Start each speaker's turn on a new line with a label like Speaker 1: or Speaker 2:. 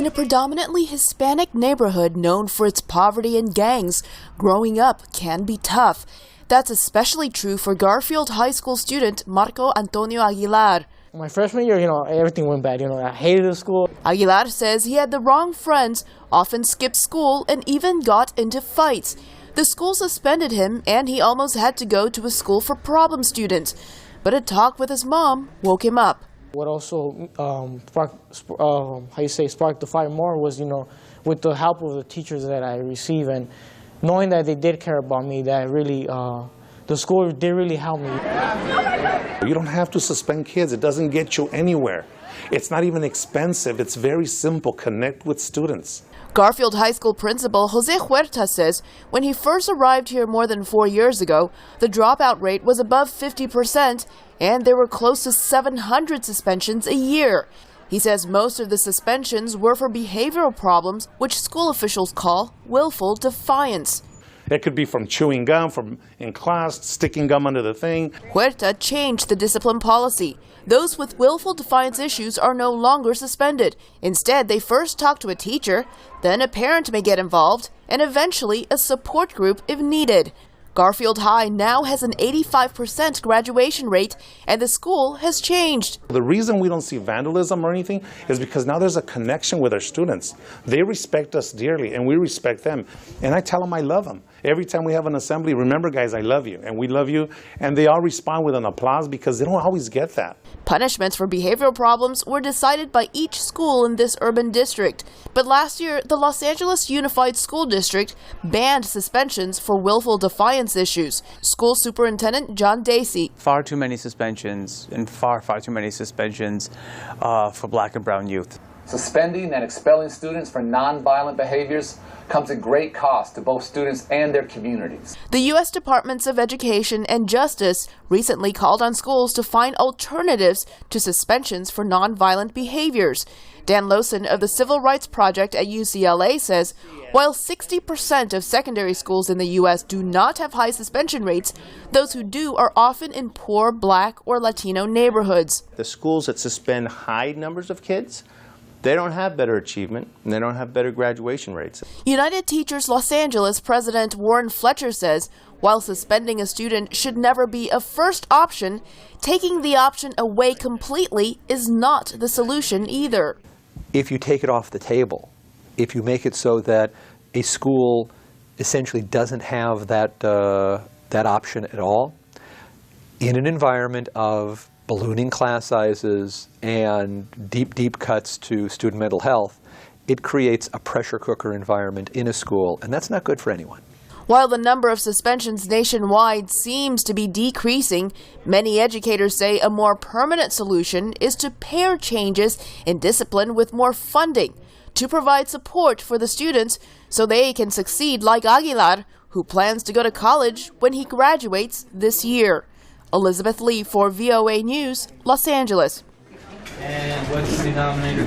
Speaker 1: In a predominantly Hispanic neighborhood known for its poverty and gangs, growing up can be tough. That's especially true for Garfield High School student Marco Antonio Aguilar.
Speaker 2: My freshman year, everything went bad. I hated the school.
Speaker 1: Aguilar says he had the wrong friends, often skipped school, and even got into fights. The school suspended him, and he almost had to go to a school for problem students. But a talk with his mom woke him up.
Speaker 2: What also sparked the fire more was, with the help of the teachers that I receive and knowing that they did care about me, that really, the school did really help me.
Speaker 3: You don't have to suspend kids. It doesn't get you anywhere. It's not even expensive. It's very simple. Connect with students.
Speaker 1: Garfield High School principal Jose Huerta says when he first arrived here more than 4 years ago, the dropout rate was above 50%, and there were close to 700 suspensions a year. He says most of the suspensions were for behavioral problems, which school officials call willful defiance.
Speaker 3: It could be from chewing gum, from in class, sticking gum under the thing.
Speaker 1: Huerta changed the discipline policy. Those with willful defiance issues are no longer suspended. Instead, they first talk to a teacher, then a parent may get involved, and eventually a support group if needed. Garfield High now has an 85% graduation rate, and the school has changed.
Speaker 3: The reason we don't see vandalism or anything is because now there's a connection with our students. They respect us dearly, and we respect them. And I tell them I love them. Every time we have an assembly, remember guys, I love you, and we love you. And they all respond with an applause because they don't always get that.
Speaker 1: Punishments for behavioral problems were decided by each school in this urban district. But last year, the Los Angeles Unified School District banned suspensions for willful defiance issues. School Superintendent John Dacey.
Speaker 4: Far too many suspensions, and far too many suspensions for black and brown youth.
Speaker 5: Suspending and expelling students for nonviolent behaviors comes at great cost to both students and their communities.
Speaker 1: The U.S. Departments of Education and Justice recently called on schools to find alternatives to suspensions for nonviolent behaviors. Dan Lowson of the Civil Rights Project at UCLA says, while 60% of secondary schools in the U.S. do not have high suspension rates, those who do are often in poor Black or Latino neighborhoods.
Speaker 6: The schools that suspend high numbers of kids, they don't have better achievement, and they don't have better graduation rates.
Speaker 1: United Teachers Los Angeles President Warren Fletcher says, while suspending a student should never be a first option, taking the option away completely is not the solution either.
Speaker 7: If you take it off the table, if you make it so that a school essentially doesn't have that option at all, in an environment of ballooning class sizes and deep cuts to student mental health, it creates a pressure cooker environment in a school, and that's not good for anyone.
Speaker 1: While the number of suspensions nationwide seems to be decreasing, many educators say a more permanent solution is to pair changes in discipline with more funding to provide support for the students so they can succeed like Aguilar, who plans to go to college when he graduates this year. Elizabeth Lee for VOA News, Los Angeles.
Speaker 8: And what's the denominator?